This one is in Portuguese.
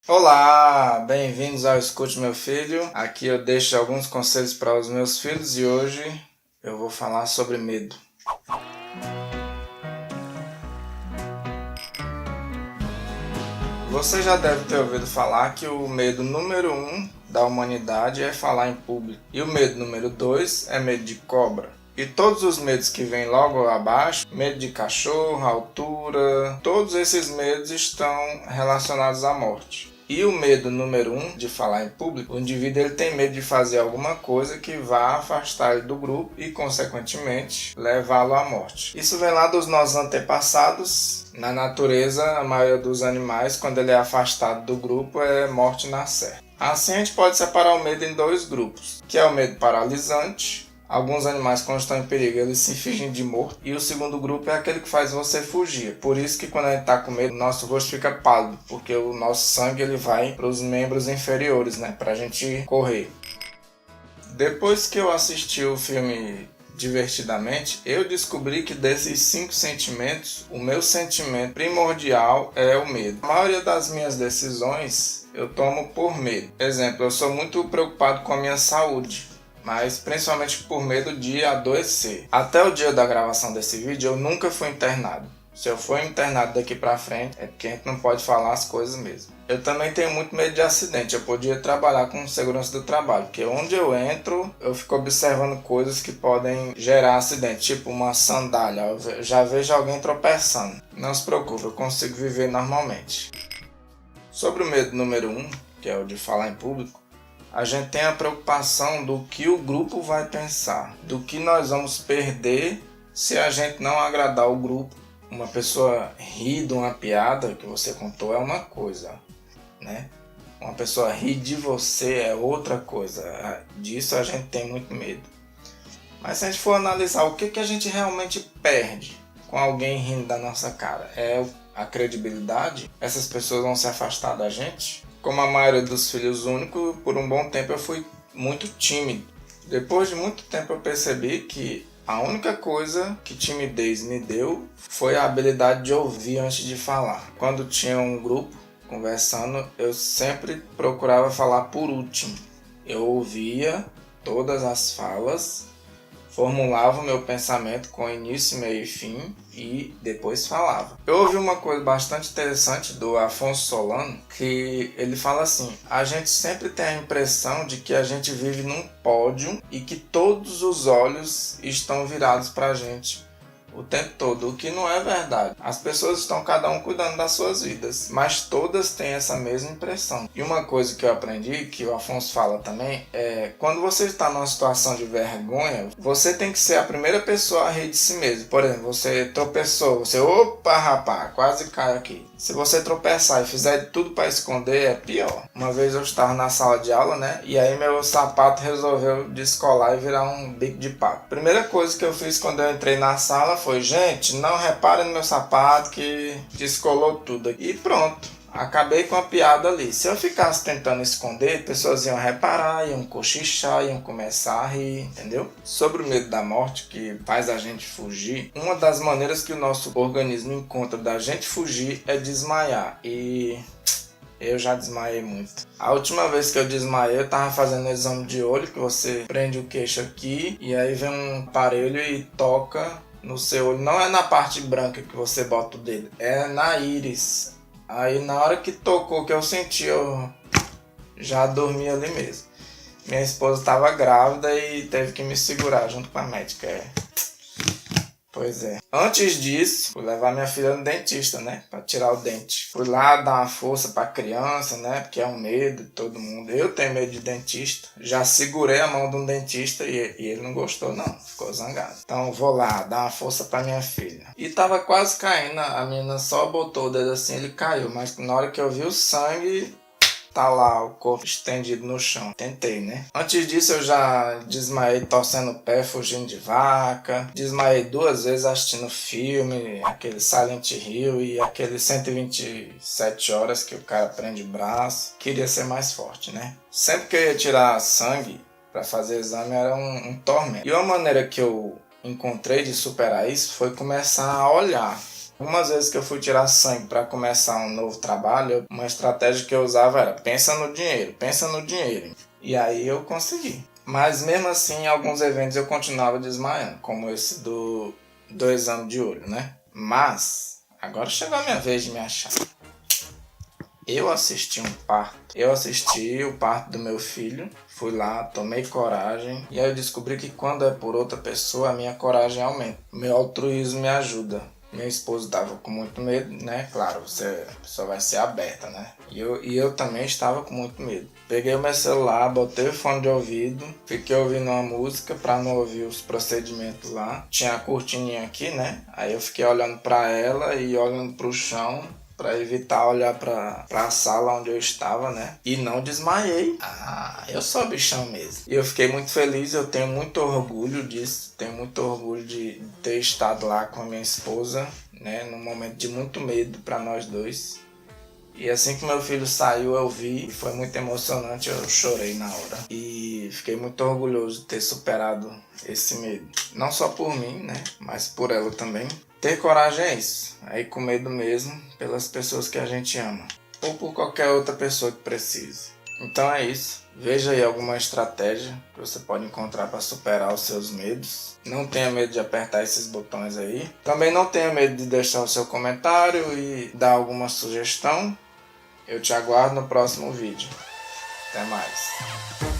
Olá, bem-vindos ao Escute Meu Filho. Aqui eu deixo alguns conselhos para os meus filhos e hoje eu vou falar sobre medo. Você já deve ter ouvido falar que o medo número 1 da humanidade é falar em público e o medo número 2 é medo de cobra. E todos os medos que vêm logo abaixo, medo de cachorro, altura, todos esses medos estão relacionados à morte. E o medo número 1 de falar em público, o indivíduo ele tem medo de fazer alguma coisa que vá afastar ele do grupo e, consequentemente, levá-lo à morte. Isso vem lá dos nossos antepassados. Na natureza, a maioria dos animais, quando ele é afastado do grupo, é morte na certa. Assim, a gente pode separar o medo em dois grupos, que é o medo paralisante. Alguns animais, quando estão em perigo, eles se fingem de morto. E o segundo grupo é aquele que faz você fugir. Por isso que quando a gente está com medo, nosso rosto fica pálido. Porque o nosso sangue ele vai para os membros inferiores, né? Para a gente correr. Depois que eu assisti o filme Divertidamente, eu descobri que desses 5 sentimentos, o meu sentimento primordial é o medo. A maioria das minhas decisões eu tomo por medo. Exemplo, eu sou muito preocupado com a minha saúde, mas principalmente por medo de adoecer. Até o dia da gravação desse vídeo eu nunca fui internado. Se eu for internado daqui pra frente é porque a gente não pode falar as coisas mesmo. Eu também tenho muito medo de acidente. Eu podia trabalhar com segurança do trabalho, porque onde eu entro eu fico observando coisas que podem gerar acidente, tipo uma sandália. Eu já vejo alguém tropeçando. Não se preocupe, eu consigo viver normalmente. Sobre o medo número 1, que é o de falar em público, a gente tem a preocupação do que o grupo vai pensar, do que nós vamos perder se a gente não agradar o grupo. Uma pessoa rir de uma piada que você contou é uma coisa, né? Uma pessoa rir de você é outra coisa. Disso a gente tem muito medo. Mas se a gente for analisar o que a gente realmente perde com alguém rindo da nossa cara, é a credibilidade? Essas pessoas vão se afastar da gente? Como a maioria dos filhos únicos, por um bom tempo eu fui muito tímido. Depois de muito tempo eu percebi que a única coisa que timidez me deu foi a habilidade de ouvir antes de falar. Quando tinha um grupo conversando, eu sempre procurava falar por último. Eu ouvia todas as falas, formulava o meu pensamento com início, meio e fim e depois falava. Eu ouvi uma coisa bastante interessante do Afonso Solano, que ele fala assim: a gente sempre tem a impressão de que a gente vive num pódio e que todos os olhos estão virados para a gente o tempo todo, o que não é verdade. As pessoas estão cada um cuidando das suas vidas, mas todas têm essa mesma impressão. E uma coisa que eu aprendi, que o Afonso fala também, é quando você está numa situação de vergonha, você tem que ser a primeira pessoa a rir de si mesmo. Por exemplo, você tropeçou, você, opa rapaz, quase cai aqui. Se você tropeçar e fizer de tudo para esconder, é pior. Uma vez eu estava na sala de aula, né? E aí meu sapato resolveu descolar e virar um bico de papo. Primeira coisa que eu fiz quando eu entrei na sala foi: gente, não reparem no meu sapato que descolou tudo aqui. E pronto. Acabei com a piada ali. Se eu ficasse tentando esconder, pessoas iam reparar, iam cochichar, iam começar a rir, entendeu? Sobre o medo da morte, que faz a gente fugir, uma das maneiras que o nosso organismo encontra da gente fugir é desmaiar. E eu já desmaiei muito. A última vez que eu desmaiei, eu tava fazendo exame de olho, que você prende o queixo aqui, e aí vem um aparelho e toca no seu olho. Não é na parte branca que você bota o dedo, é na íris. Aí na hora que tocou, que eu senti, eu já dormi ali mesmo. Minha esposa estava grávida e teve que me segurar junto com a médica. Pois é. Antes disso, fui levar minha filha no dentista, né? Pra tirar o dente. Fui lá dar uma força pra criança, né? Porque é um medo de todo mundo. Eu tenho medo de dentista. Já segurei a mão de um dentista e ele não gostou, não. Ficou zangado. Então vou lá dar uma força pra minha filha. E tava quase caindo. A menina só botou o dedo assim, ele caiu. Mas na hora que eu vi o sangue, tá lá o corpo estendido no chão. Tentei, né? Antes disso eu já desmaiei torcendo o pé, fugindo de vaca. Desmaiei 2 vezes assistindo filme, aquele Silent Hill e aquele 127 horas que o cara prende o braço. Queria ser mais forte, né? Sempre que eu ia tirar sangue para fazer exame era um tormento. E uma maneira que eu encontrei de superar isso foi começar a olhar. Algumas vezes que eu fui tirar sangue para começar um novo trabalho, uma estratégia que eu usava era pensa no dinheiro, pensa no dinheiro. E aí eu consegui. Mas mesmo assim, em alguns eventos eu continuava desmaiando, como esse do exame de olho, né? Mas, agora chegou a minha vez de me achar. Eu assisti um parto. Eu assisti o parto do meu filho. Fui lá, tomei coragem. E aí eu descobri que quando é por outra pessoa, a minha coragem aumenta. Meu altruísmo me ajuda. Minha esposa estava com muito medo, né? Claro, a pessoa vai ser aberta, né? E eu também estava com muito medo. Peguei o meu celular, botei o fone de ouvido, fiquei ouvindo uma música para não ouvir os procedimentos lá. Tinha a cortininha aqui, né? Aí eu fiquei olhando para ela e olhando para o chão, para evitar olhar para a sala onde eu estava, né? E não desmaiei. Ah, eu sou bichão mesmo. E eu fiquei muito feliz, eu tenho muito orgulho disso. Tenho muito orgulho de ter estado lá com a minha esposa, né? Num momento de muito medo para nós dois. E assim que meu filho saiu, eu vi, e foi muito emocionante, eu chorei na hora. E fiquei muito orgulhoso de ter superado esse medo. Não só por mim, né? Mas por ela também. Ter coragem é isso. É ir com medo mesmo pelas pessoas que a gente ama. Ou por qualquer outra pessoa que precise. Então é isso. Veja aí alguma estratégia que você pode encontrar para superar os seus medos. Não tenha medo de apertar esses botões aí. Também não tenha medo de deixar o seu comentário e dar alguma sugestão. Eu te aguardo no próximo vídeo. Até mais.